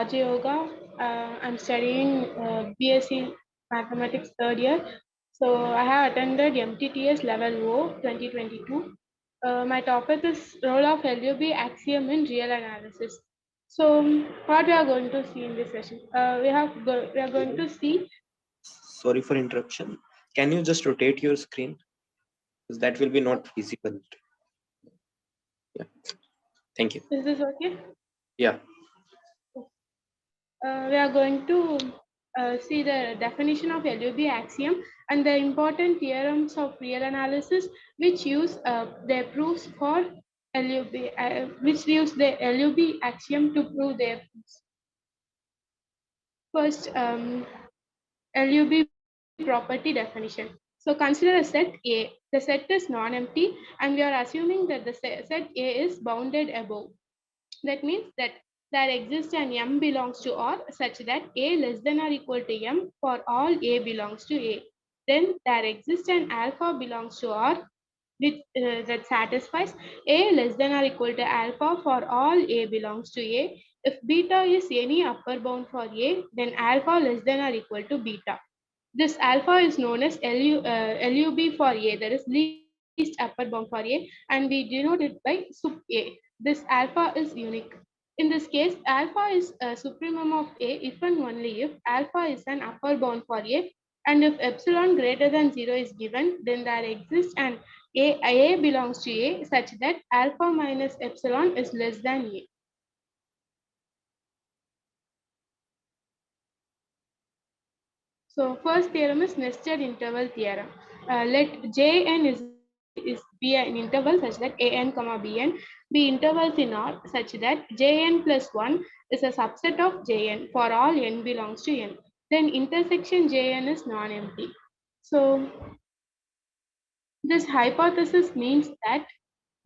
Rajayoga. I'm studying BSc Mathematics third year. So I have attended MTTS level O 2022. My topic is role of LUB axiom in real analysis. So what we are going to see in this session? We are going to see. Sorry for interruption. Can you just rotate your screen? Because that will be not visible. Yeah. Thank you. Is this okay? Yeah. We are going to see the definition of LUB axiom and the important theorems of real analysis which use their proofs for LUB, which use the LUB axiom to prove their proofs. First, LUB property definition. So consider a set A. The set is non-empty and we are assuming that the set A is bounded above. That means that there exists an M belongs to R such that A less than or equal to M for all A belongs to A. Then there exists an alpha belongs to R which, that satisfies A less than or equal to alpha for all A belongs to A. If beta is any upper bound for A, then alpha less than or equal to beta. This alpha is known as LUB for A, that is least upper bound for A, and we denote it by sup A. This alpha is unique. In this case, alpha is a supremum of A if and only if alpha is an upper bound for A, and if epsilon greater than 0 is given, then there exists an A belongs to A such that alpha minus epsilon is less than A. So first theorem is nested interval theorem. Let Jn is be an interval such that an comma bn be intervals in R such that Jn plus 1 is a subset of Jn for all n belongs to n. Then intersection Jn is non-empty. So this hypothesis means that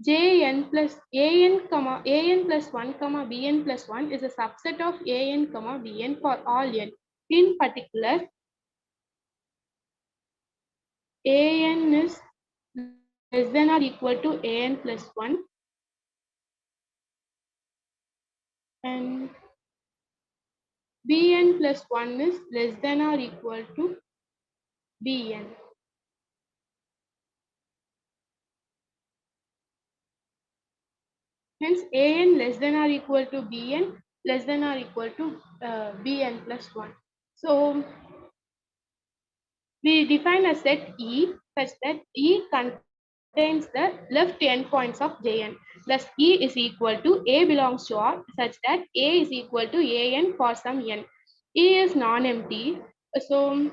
Jn plus an plus 1 comma bn plus 1 is a subset of an comma bn for all n. In particular, an is less than or equal to an plus 1 and bn plus 1 is less than or equal to bn. Hence an less than or equal to bn less than or equal to bn plus 1. So we define a set E such that E contains the left endpoints of Jn. Thus E is equal to A belongs to R such that A is equal to An for some n. E is non-empty. So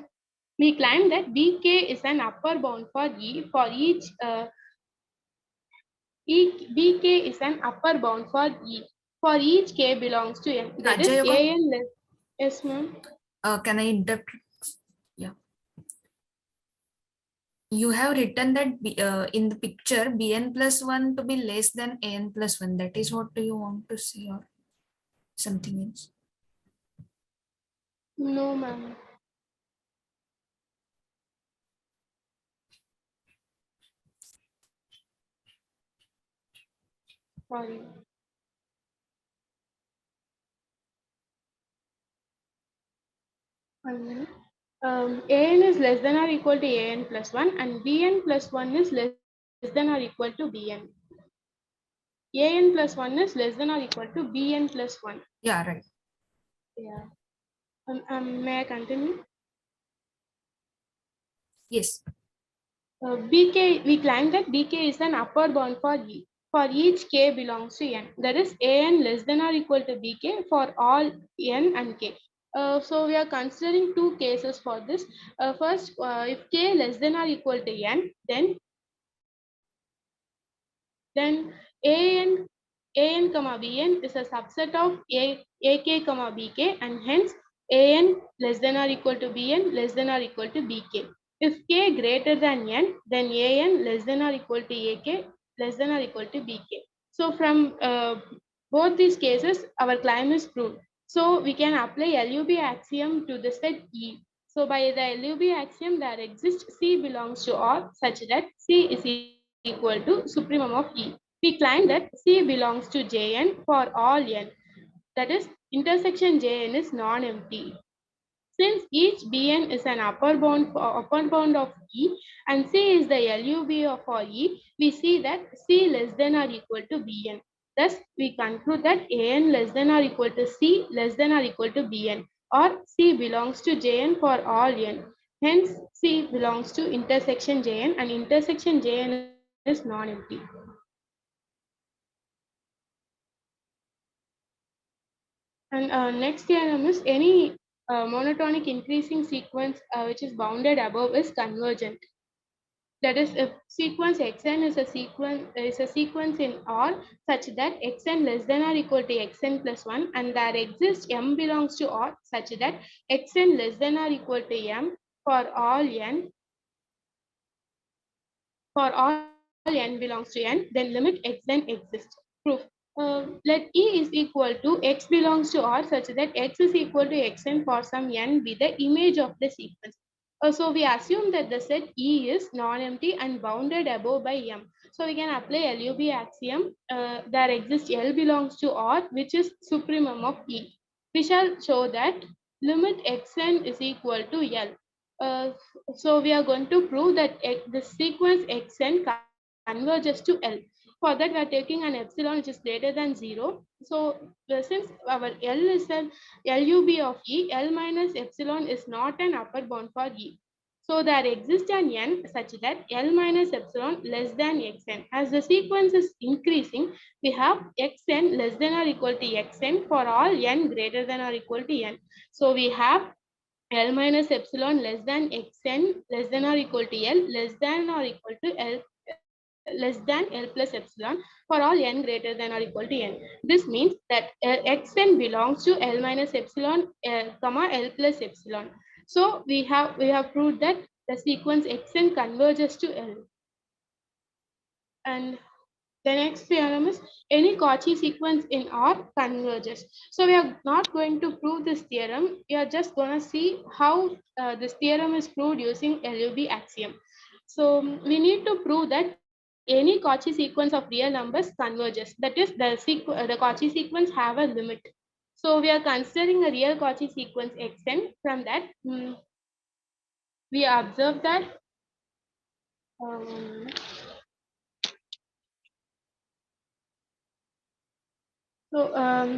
we claim that Bk is an upper bound for E for each Bk is an upper bound for E for each k belongs to n. That is An less. Yes, ma'am. Can I interrupt? Yeah. You have written that in the picture bn plus 1 to be less than an plus 1. That is what do you want to say or something else? No, ma'am. Sorry. An is less than or equal to an plus 1 and bn plus 1 is less than or equal to bn. An plus 1 is less than or equal to bn plus 1. Yeah, right. Yeah. May I continue? Yes. Bk, we claim that bk is an upper bound for E. For each k belongs to n. That is an less than or equal to bk for all n and k. So we are considering two cases for this. First, if k less than or equal to n, then an comma bn is a subset of ak comma bk and hence an less than or equal to bn less than or equal to bk. If k greater than n, then an less than or equal to ak less than or equal to bk. So from both these cases, our claim is proved. So we can apply LUB axiom to the set E. So by the LUB axiom, there exists C belongs to R such that C is equal to supremum of E. We claim that C belongs to Jn for all n. That is, intersection Jn is non-empty. Since each Bn is an upper bound of E and C is the LUB for E, we see that C less than or equal to Bn. Thus, we conclude that An less than or equal to C less than or equal to Bn, or C belongs to Jn for all n. Hence, C belongs to intersection Jn and intersection Jn is non-empty. And next theorem is any monotonic increasing sequence which is bounded above is convergent. That is, if sequence xn is a sequence in R such that xn less than or equal to xn plus 1 and there exists m belongs to R such that xn less than or equal to m for all n belongs to n, then limit xn exists. Proof. Let E is equal to x belongs to R such that x is equal to xn for some n be the image of the sequence. So we assume that the set E is non-empty and bounded above by M. So we can apply LUB axiom. There exists L belongs to R, which is supremum of E. We shall show that limit xn is equal to L. Uh, so we are going to prove that the sequence xn converges to L. For that, we are taking an epsilon which is greater than 0. So since our L is an LUB of E, L minus epsilon is not an upper bound for E. So there exists an n such that L minus epsilon less than xn. As the sequence is increasing, we have xn less than or equal to xn for all n greater than or equal to n. So we have L minus epsilon less than xn less than or equal to L less than or equal to L less than L plus epsilon for all n greater than or equal to n. This means that xn belongs to L minus epsilon comma L plus epsilon. So we have proved that the sequence xn converges to L. And the next theorem is any Cauchy sequence in R converges. So we are not going to prove this theorem. We are just going to see how this theorem is proved using LUB axiom. So we need to prove that any Cauchy sequence of real numbers converges. That is, the Cauchy sequence have a limit. So we are considering a real Cauchy sequence xn. From that, we observe that um,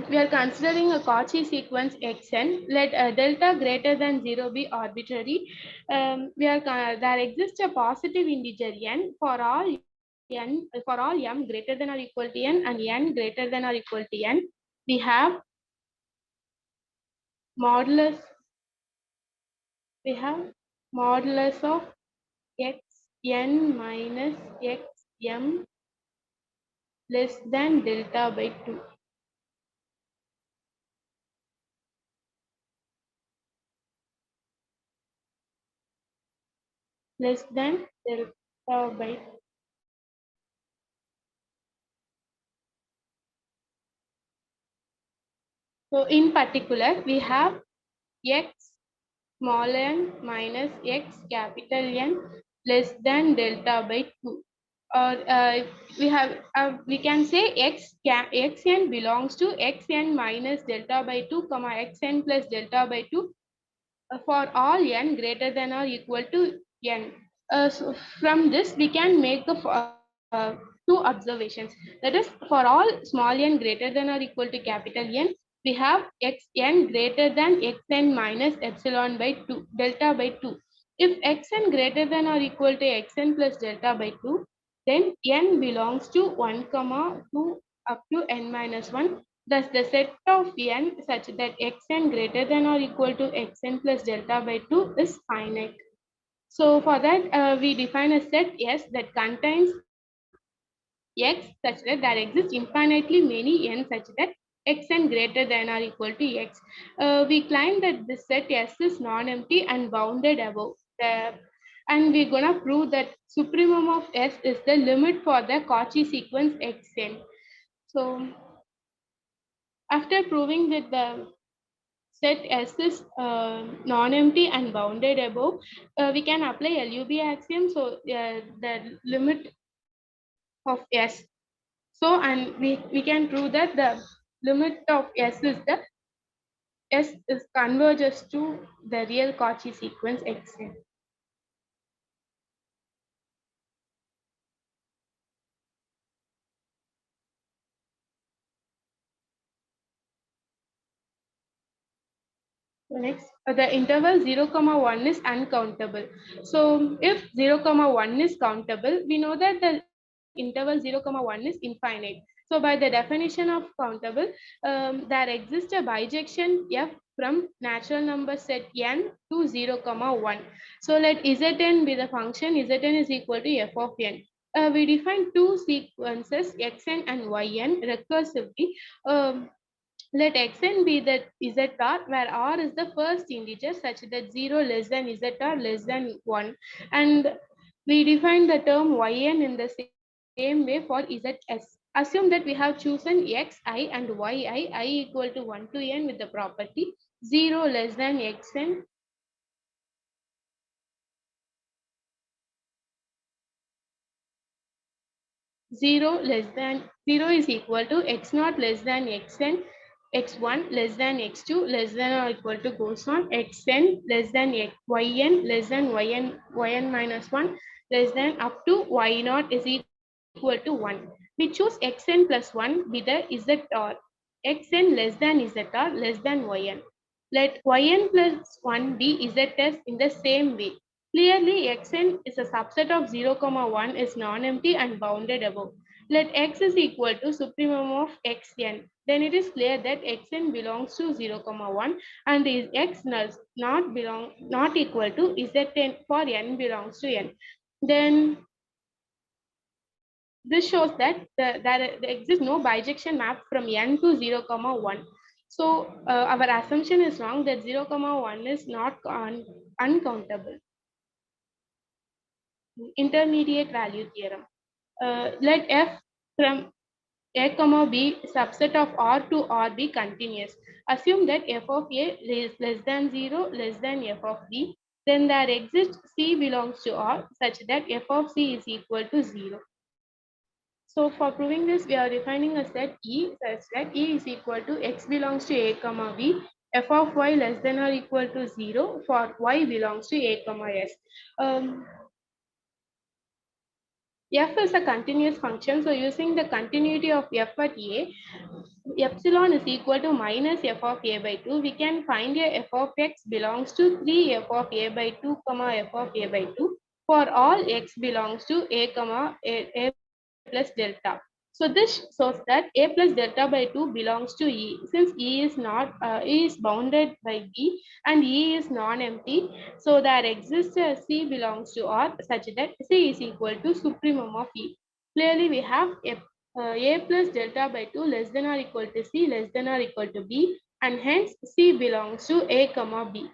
we are considering a Cauchy sequence xn. Let delta greater than 0 be arbitrary. There exists a positive integer n for all m greater than or equal to n and n greater than or equal to n. We have modulus. We have modulus of x n minus x m less than delta by 2. Less than delta by 2. So in particular, we have x small n minus x capital N less than delta by 2. Or we can say xn belongs to xn minus delta by 2 comma xn plus delta by 2 for all n greater than or equal to n. So from this, we can make the two observations. That is, for all small n greater than or equal to capital N, we have xn greater than xn minus epsilon by 2, delta by 2. If xn greater than or equal to xn plus delta by 2, then n belongs to 1 comma 2 up to n minus 1. Thus, the set of n such that xn greater than or equal to xn plus delta by 2 is finite. So for that, we define a set S that contains x such that there exists infinitely many n such that xn greater than or equal to x. We claim that this set S is non-empty and bounded above. And we're gonna prove that supremum of S is the limit for the Cauchy sequence xn. So after proving that the set S is non-empty and bounded above, we can apply LUB axiom. So the limit of S. So and we can prove that the limit of S is the S is converges to the real Cauchy sequence Xn. Next, the interval 0, 1 is uncountable. So if 0, 1 is countable, we know that the interval 0, 1 is infinite. So by the definition of countable, there exists a bijection f from natural number set n to 0, 1. So let Zn be the function. Zn is equal to f of n. We define two sequences xn and yn recursively. Let xn be the zr where r is the first integer such that 0 less than zr less than 1. And we define the term yn in the same way for zs. Assume that we have chosen xi and yi, I equal to 1 to n with the property 0 less than xn, 0 is equal to x naught less than xn, x1 less than x2 less than or equal to goes on, xn less than yn less than yn minus 1 less than up to y naught is equal to 1. We choose xn plus 1 be the zr, xn less than zr less than yn. Let yn plus 1 be zs in the same way. Clearly, xn is a subset of 0, 1 is non-empty and bounded above. Let x is equal to supremum of xn. Then it is clear that xn belongs to 0, 1 and is x not equal to zn for n belongs to n. Then this shows that there exists no bijection map from n to 0, 1. So our assumption is wrong that 0, 1 is not uncountable. Intermediate value theorem. Let f from a comma b subset of r to r be continuous. Assume that f of a is less than 0 less than f of b. Then there exists c belongs to r such that f of c is equal to 0. So for proving this, we are defining a set E such that E is equal to x belongs to a comma b, f of y less than or equal to 0 for y belongs to a comma s. F is a continuous function, so using the continuity of f at a, epsilon is equal to minus f of a by 2. We can find a f of x belongs to 3 f of a by 2 comma f of a by 2 for all x belongs to a comma a plus delta. So this shows that a plus delta by 2 belongs to E. Since E is not E is bounded by B and E is non-empty, so there exists a C belongs to R such that C is equal to supremum of E. Clearly, we have a plus delta by 2 less than or equal to C less than or equal to B, and hence C belongs to A comma B.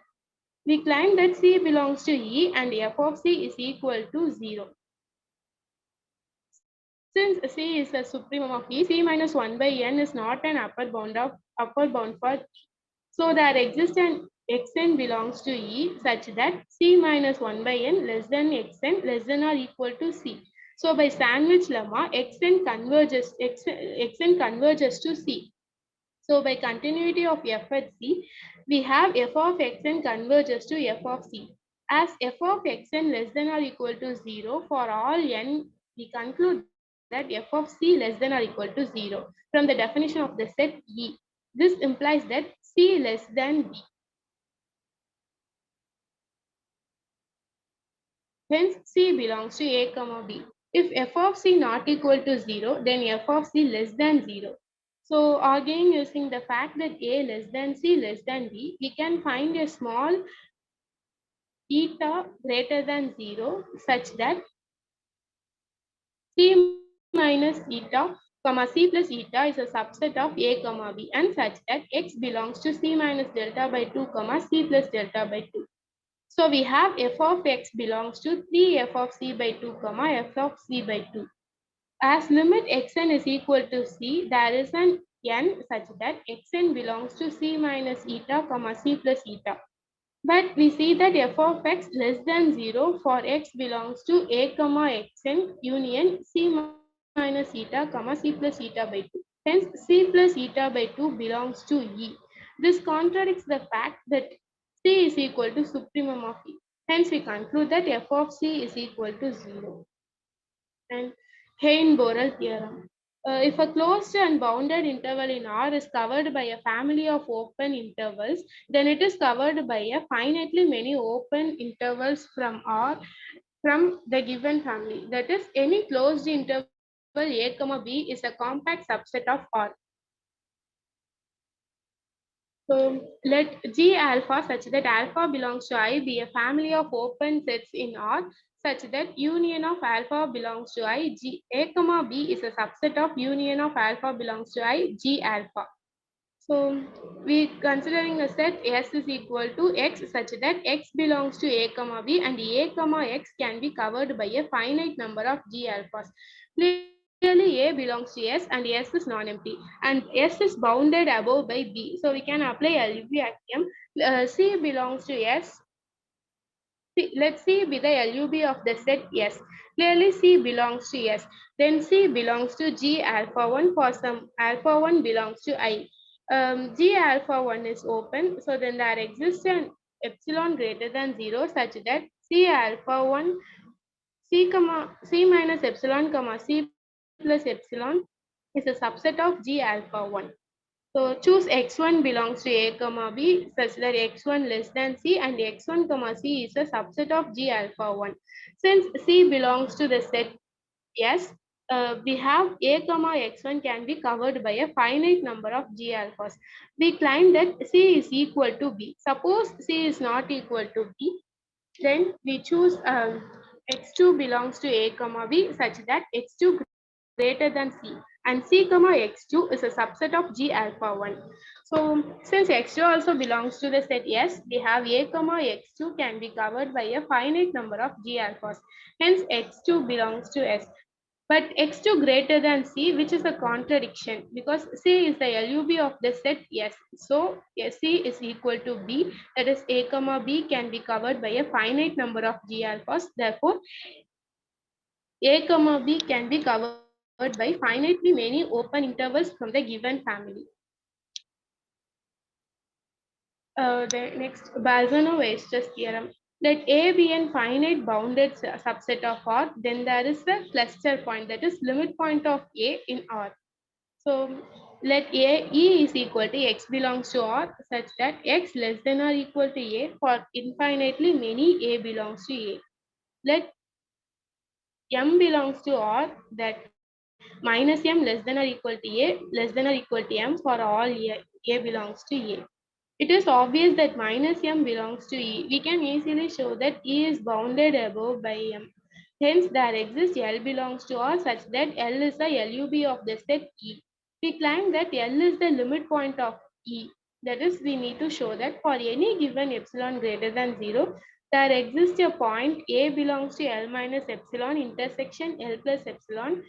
We claim that C belongs to E and f of C is equal to 0. Since C is a supremum of E, C minus 1 by n is not an upper bound for E. So there exists an xn belongs to E such that C minus 1 by n less than xn less than or equal to C. So by sandwich lemma, xn converges to C. So by continuity of f at C, we have f of xn converges to f of C. As f of xn less than or equal to 0 for all n, we conclude that f of c less than or equal to 0 from the definition of the set E. This implies that c less than b. Hence, c belongs to a comma b. If f of c not equal to 0, then f of c less than 0. So again, using the fact that a less than c less than b, we can find a small eta greater than 0 such that c minus eta comma c plus eta is a subset of a comma b and such that x belongs to c minus delta by 2 comma c plus delta by 2. So we have f of x belongs to 3 f of c by 2 comma f of c by 2. As limit xn is equal to c, there is an n such that xn belongs to c minus eta comma c plus eta. But we see that f of x less than 0 for x belongs to a comma xn union c minus eta comma c plus eta by 2. Hence, c plus eta by 2 belongs to E. This contradicts the fact that C is equal to supremum of E. Hence, we conclude that f of C is equal to 0. And Hein-Borel theorem. If a closed and bounded interval in R is covered by a family of open intervals, then it is covered by a finitely many open intervals from R from the given family. That is, any closed interval A, B is a compact subset of R. So let G alpha such that alpha belongs to I be a family of open sets in R such that union of alpha belongs to I, G A comma B is a subset of union of alpha belongs to I, G alpha. So we considering a set S is equal to X such that X belongs to A comma B and A comma X can be covered by a finite number of G alphas. Clearly A belongs to S and S is non-empty and S is bounded above by B. So we can apply LUB axiom. C belongs to S. Let C be the LUB of the set S. Clearly C belongs to S. Then C belongs to G alpha 1 for some alpha 1 belongs to I. G alpha 1 is open, so then there exists an epsilon greater than 0 such that C alpha 1 C minus epsilon comma C plus epsilon is a subset of G alpha 1. So choose x1 belongs to A comma B such that x1 less than C and x1 comma C is a subset of G alpha 1. Since C belongs to the set S, we have A comma x1 can be covered by a finite number of G alphas. We claim that C is equal to B. Suppose C is not equal to B, then we choose x2 belongs to A comma B such that x2 greater than C and C comma x2 is a subset of G alpha 1. So since x2 also belongs to the set S, we have A comma x2 can be covered by a finite number of G alphas. Hence x2 belongs to S. But x2 greater than C, which is a contradiction because C is the LUB of the set S. So C is equal to B, that is A comma B can be covered by a finite number of G alphas. Therefore, A comma B can be covered by finitely many open intervals from the given family. The next Balzano-Weierstrass theorem. Let A be a finite bounded subset of R, then there is a cluster point, that is limit point of A in R. So let E is equal to X belongs to R such that X less than or equal to A for infinitely many A belongs to A. Let M belongs to R, that minus M less than or equal to A less than or equal to M for all A belongs to A. It is obvious that minus M belongs to E. We can easily show that E is bounded above by M. Hence, there exists L belongs to R such that L is the LUB of the set E. We claim that L is the limit point of E. That is, we need to show that for any given epsilon greater than 0, there exists a point A belongs to L minus epsilon intersection L plus epsilon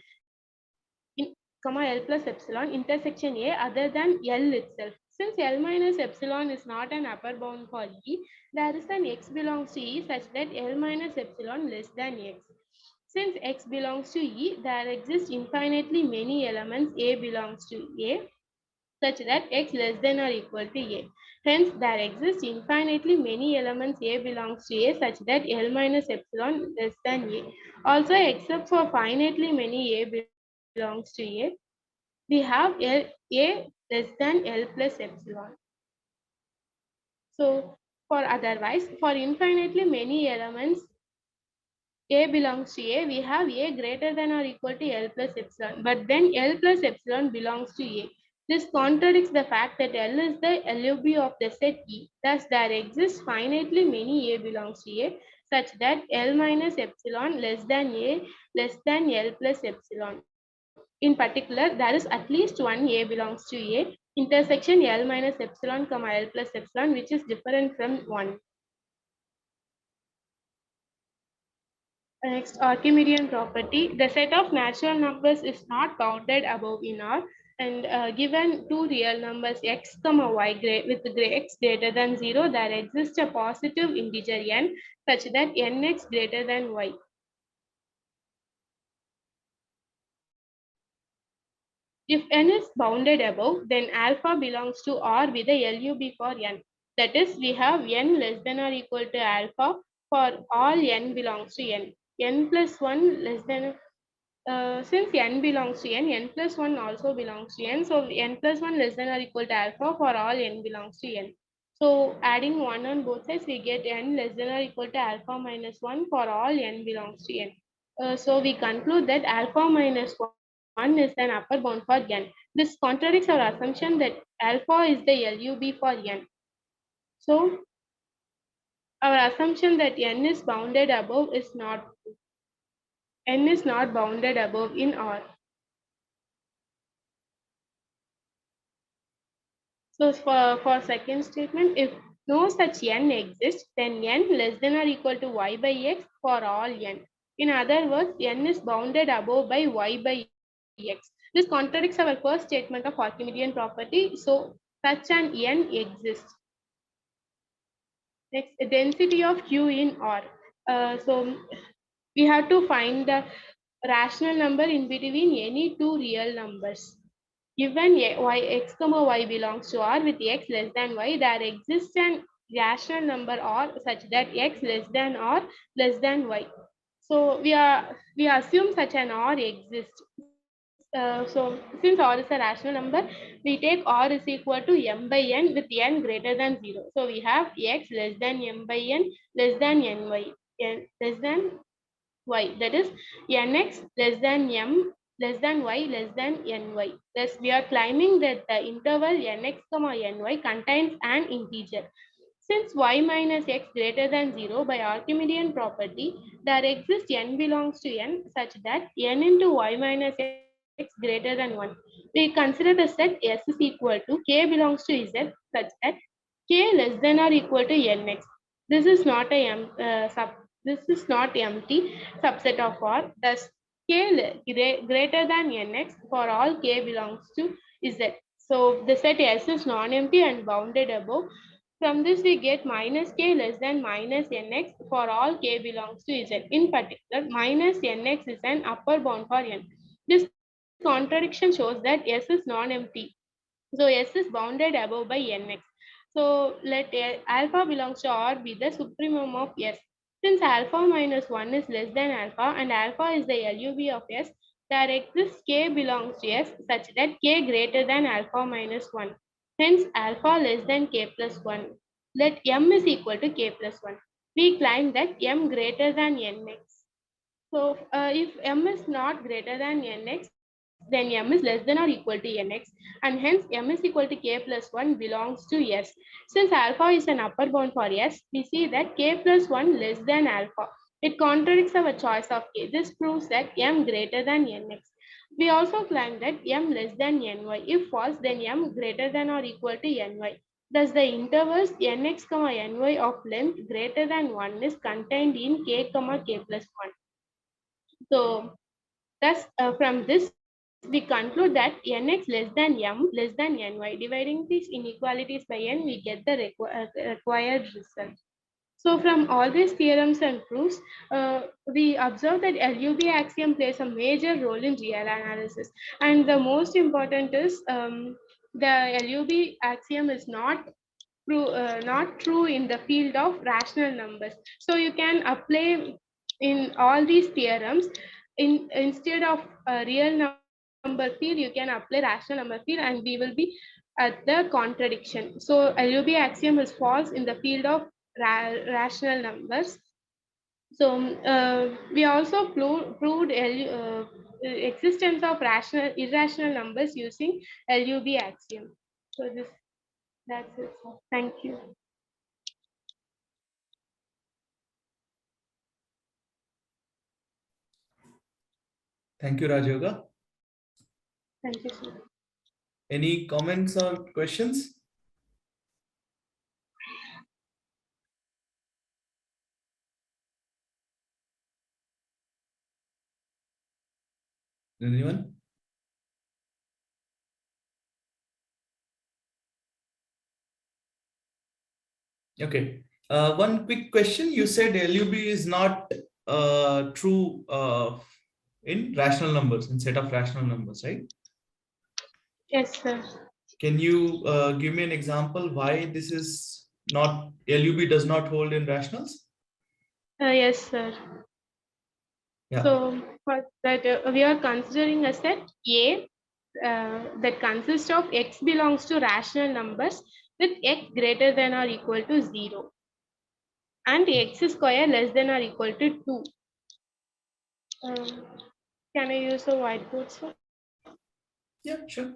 L plus epsilon intersection A other than L itself. Since L minus epsilon is not an upper bound for E, there is an X belongs to E such that L minus epsilon less than X. Since X belongs to E, there exist infinitely many elements A belongs to A such that X less than or equal to A. Hence, there exist infinitely many elements A belongs to A such that L minus epsilon less than A. Also, except for finitely many A belongs to A, we have A less than L plus epsilon. So for otherwise, for infinitely many elements A belongs to A, we have A greater than or equal to L plus epsilon. But then L plus epsilon belongs to A. This contradicts the fact that L is the LUB of the set E. Thus, there exists finitely many A belongs to A such that L minus epsilon less than A less than L plus epsilon. In particular, there is at least one A belongs to A intersection L minus epsilon comma L plus epsilon, which is different from 1. Next, Archimedean property. The set of natural numbers is not bounded above in R, and given two real numbers x comma y with x greater than 0, there exists a positive integer n such that nx greater than y. If n is bounded above, then alpha belongs to R with the LUB for n. That is, we have n less than or equal to alpha for all n belongs to n. N plus 1 less than, since n belongs to n, n plus 1 also belongs to n. So n plus 1 less than or equal to alpha for all n belongs to n. So adding 1 on both sides, we get n less than or equal to alpha minus 1 for all n belongs to n. So we conclude that alpha minus 1 is an upper bound for n. This contradicts our assumption that alpha is the LUB for n. So our assumption that n is bounded above is not true. N is not bounded above in R. So for second statement, if no such n exists, then n less than or equal to y by x for all n. In other words, n is bounded above by y by x. This contradicts our first statement of Archimedean property. So such an n exists. Next, density of Q in R. So we have to find the rational number in between any two real numbers. Given x comma y belongs to R with x less than y, there exists an rational number R such that x less than or less than y. So we assume such an R exists. So since R is a rational number, we take R is equal to m by n with n greater than 0. So we have x less than m by n less than ny, less than y. That is nx less than m less than y less than ny. Thus, we are claiming that the interval nx comma ny contains an integer. Since y minus x greater than 0 by Archimedean property, there exists n belongs to n such that n into y minus x greater than 1. We consider the set S is equal to k belongs to z such that k less than or equal to nx. This is not a this is not empty subset of R. Thus, k greater than nx for all k belongs to z. So the set S is non-empty and bounded above. From this, we get minus k less than minus nx for all k belongs to z. In particular, minus nx is an upper bound for n. This contradiction shows that S is non-empty. So S is bounded above by nx. So let alpha belongs to R be the supremum of S. Since alpha minus 1 is less than alpha and alpha is the LUB of S, there exists k belongs to S such that k greater than alpha minus 1. Hence alpha less than k plus 1. Let m is equal to k plus 1. We claim that m greater than nx. So if m is not greater than nx, then m is less than or equal to nx, and hence m is equal to k plus 1 belongs to S. Since alpha is an upper bound for S, we see that k plus 1 less than alpha. It contradicts our choice of k. This proves that m greater than nx. We also claim that m less than ny. If false, then m greater than or equal to ny. Thus, the intervals nx comma ny of length greater than 1 is contained in k comma k plus 1. So, thus, from this, we conclude that nx less than m less than ny. Dividing these inequalities by n, we get the required result. So, from all these theorems and proofs, we observe that LUB axiom plays a major role in real analysis. And the most important is the LUB axiom is not true in the field of rational numbers. So you can apply in all these theorems instead of a real number field, you can apply rational number field, and we will be at the contradiction. So LUB axiom is false in the field of rational numbers. So we also proved existence of irrational numbers using LUB axiom. So that's it. Thank you. Thank you, Rajayoga. Thank you, sir. Any comments or questions? Anyone? Okay. One quick question. You said LUB is not true in rational numbers, in set of rational numbers, right? Yes, sir. Can you give me an example why this is not, LUB does not hold in rationals? Yes, sir. Yeah. So for that, we are considering a set A that consists of x belongs to rational numbers with x greater than or equal to 0 and x square less than or equal to 2. Um, can I use a whiteboard, sir? Yeah, sure.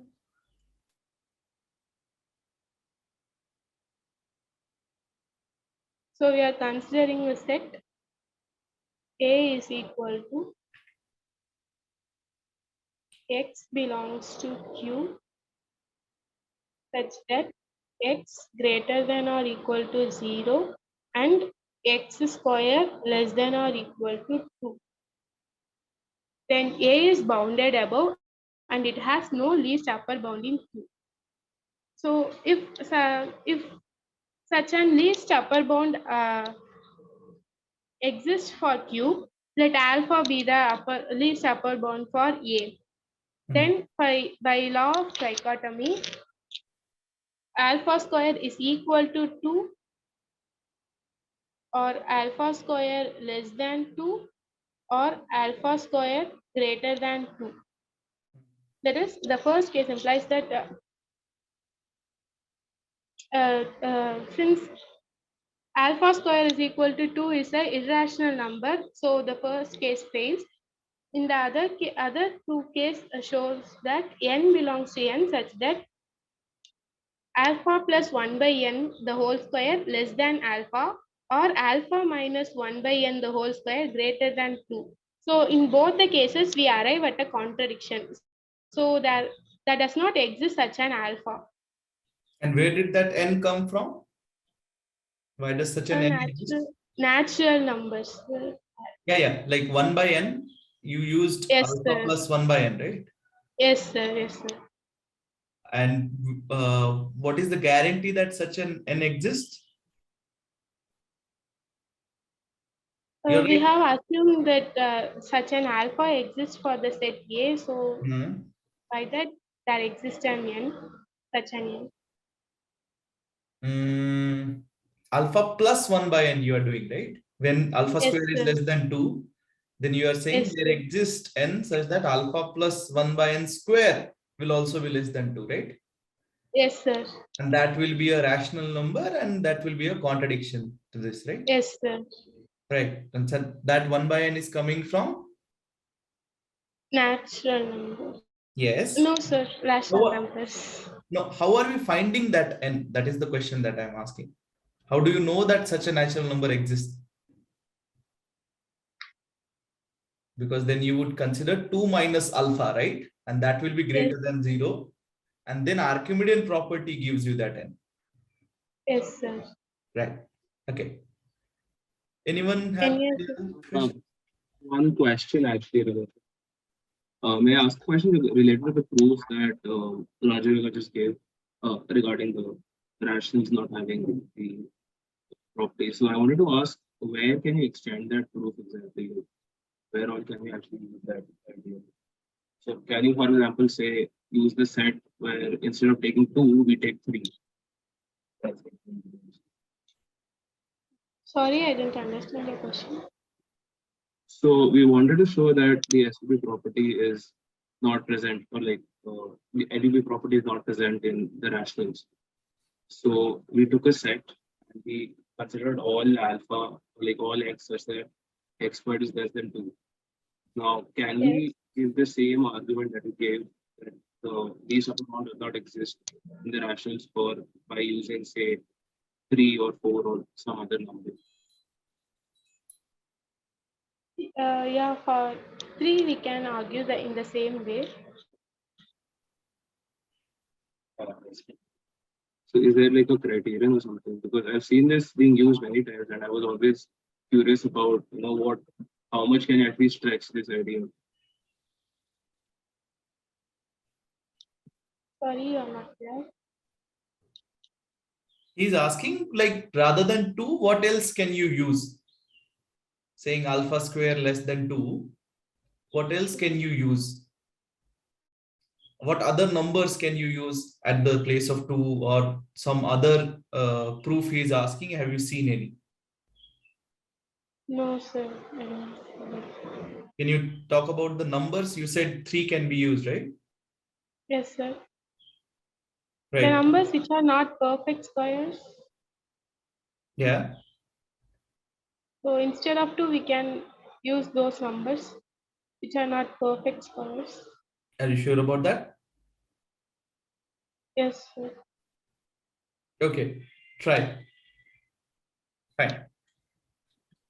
So we are considering a set A is equal to x belongs to Q such that x greater than or equal to 0 and x square less than or equal to 2. Then A is bounded above and it has no least upper bound in Q. So if such an least upper bound exists for Q, let alpha be the least upper bound for A. Then by law of trichotomy, alpha square is equal to 2 or alpha square less than 2 or alpha square greater than 2. That is, the first case implies that since alpha square is equal to 2 is an irrational number, so the first case fails. In the other two case shows that n belongs to n such that alpha plus 1 by n the whole square less than alpha or alpha minus 1 by n the whole square greater than 2. So in both the cases we arrive at a contradiction. So that does not exist such an alpha. And where did that n come from? Why does such an n exist? Natural numbers. Yeah. Like 1 by n, you used Yes, alpha sir. plus 1 by n, right? Yes, sir. Yes, sir. And what is the guarantee that such an n exists? You're We right. have assumed that such an alpha exists for the set A, so Mhm. by that there exists an n, such an n. Alpha plus 1 by n you are doing, right? When alpha Yes, square is sir. less than 2, then you are saying Yes, there sir. exists n such that alpha plus 1 by n square will also be less than 2, right? Yes, sir. And that will be a rational number and that will be a contradiction to this, right? Yes, sir. Right. And so that 1 by n is coming from? Natural numbers. Yes. No, sir. Rational numbers. No, how are we finding that n? That is the question that I'm asking. How do you know that such a natural number exists? Because then you would consider 2 minus alpha, right? And that will be Yes, greater than 0. And then Archimedean property gives you that n. yes, sir. Right. Okay. Anyone have Any any other? other question? One question actually, related. May I ask a question related to the proofs that Rajayoga just gave regarding the rationals not having the properties? So I wanted to ask, where can you extend that proof exactly? Where all can we actually use that idea? So can you, for example, say use the set where instead of taking 2, we take 3? Sorry, I didn't understand your question. So we wanted to show that the SUB property is not present, or like the LUB property is not present in the rationals. So we took a set and we considered all alpha, like all x such that x squared is less than 2. Now, can Yes. we give the same argument that we gave that these upper bound does not exist in the rationals for by using say 3 or 4 or some other number? Yeah, for 3 we can argue that in the same way. So is there like a criterion or something? Because I've seen this being used many times and I was always curious about, how much can you actually stretch this idea? Sorry, you're not there. He's asking, like, rather than 2, what else can you use? Saying alpha square less than 2, what else can you use? what other numbers can you use at the place of 2 or some other proof he is asking? Have you seen any? No, sir. I don't. Can you talk about the numbers? You said 3 can be used, right? Yes, sir. The Right. numbers which are not perfect squares. Yeah. So instead of 2, we can use those numbers which are not perfect squares. Are you sure about that? Yes, sir. Okay. Try. Fine.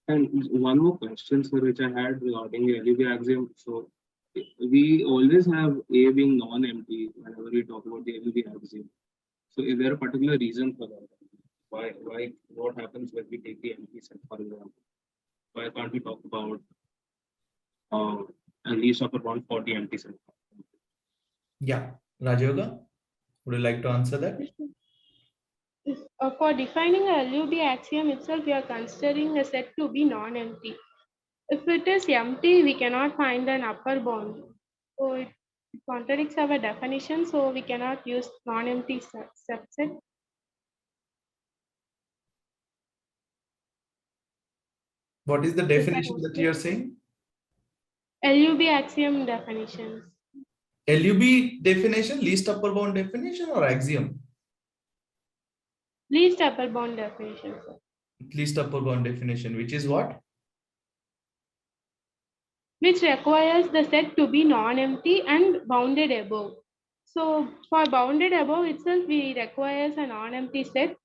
And one more question, sir, which I had regarding the LUB axiom. So we always have A being non-empty whenever we talk about the LUB axiom. So is there a particular reason for that? Why, what happens when we take the empty set, for example? Why can't we talk about at least upper bound for the empty set? Yeah. Rajayoga, would you like to answer that? For defining a LUB axiom itself, we are considering a set to be non-empty. If it is empty, we cannot find an upper bound. So it contradicts our definition, so we cannot use non-empty subset. What is the definition that you are saying? LUB axiom definitions. LUB definition, least upper bound definition, or axiom? Least upper bound definition, sir. Least upper bound definition, which is what? Which requires the set to be non-empty and bounded above. So for bounded above itself, we requires a non-empty set.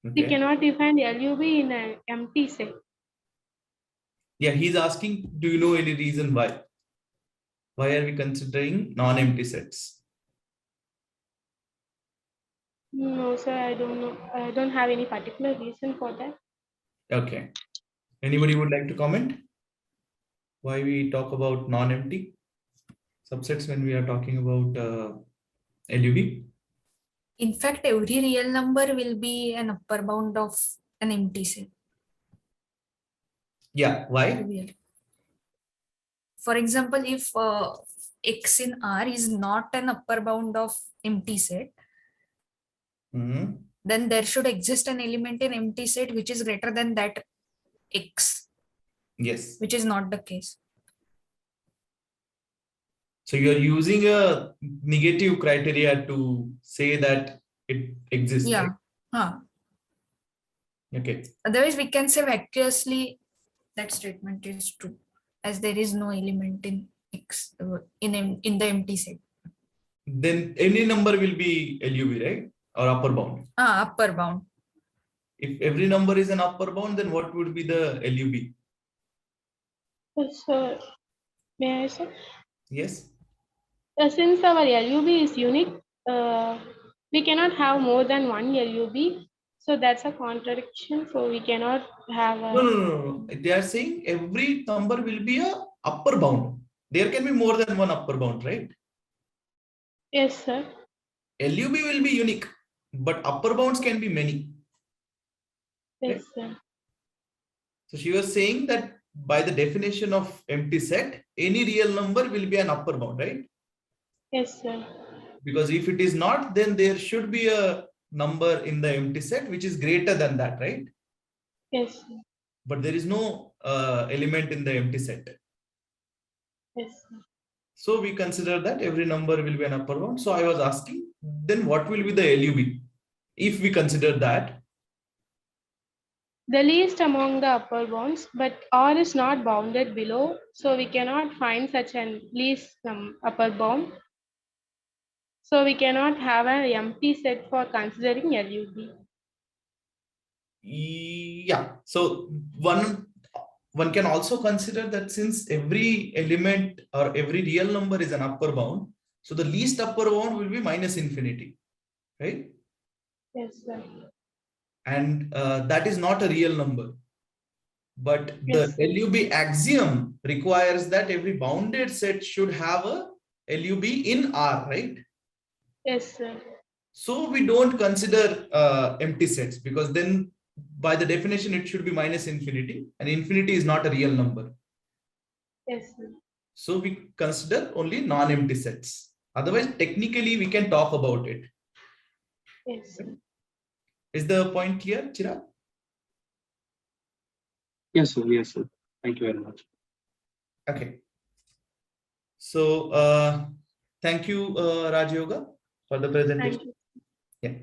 We Okay. cannot define LUB in an empty set. Yeah, he's asking, do you know any reason why? Why are we considering non-empty sets? No, sir, I don't know. I don't have any particular reason for that. Okay. Anybody would like to comment? Why we talk about non-empty subsets when we are talking about LUB? In fact, every real number will be an upper bound of an empty set. Yeah, why? For example, if x in R is not an upper bound of empty set, then there should exist an element in empty set which is greater than that x. Yes. Which is not the case. So you are using a negative criteria to say that it exists. Yeah. Right? Huh. Okay. Otherwise, we can say vacuously that statement is true, as there is no element in x in the empty set. Then any number will be LUB, right? Or upper bound. Upper bound. If every number is an upper bound, then what would be the LUB? So, may I say? Yes. Since our LUB is unique, we cannot have more than one LUB. So that's a contradiction. So we cannot have a... No. They are saying every number will be a upper bound. There can be more than one upper bound, right? Yes, sir. LUB will be unique, but upper bounds can be many. Yes, sir. So she was saying that by the definition of empty set, any real number will be an upper bound, right? Yes, sir. Because if it is not, then there should be a number in the empty set which is greater than that, right? Yes, sir. But there is no element in the empty set. Yes, sir. So we consider that every number will be an upper bound. So I was asking, then what will be the LUB? If we consider that. The least among the upper bounds, but R is not bounded below, so we cannot find such an least upper bound. So we cannot have an empty set for considering LUB. Yeah. So one can also consider that since every element or every real number is an upper bound, so the least upper bound will be minus infinity, right? Yes, sir. And that is not a real number. But Yes, the LUB axiom requires that every bounded set should have a LUB in R, right? Yes, sir. So we don't consider empty sets, because then by the definition it should be minus infinity, and infinity is not a real number. Yes, sir. So we consider only non-empty sets. Otherwise, technically, we can talk about it. Yes. Is the point clear, Chirag? Yes, sir. Yes, sir. Thank you very much. Okay. So thank you, Rajayoga, for the presentation. Thank you. Yeah.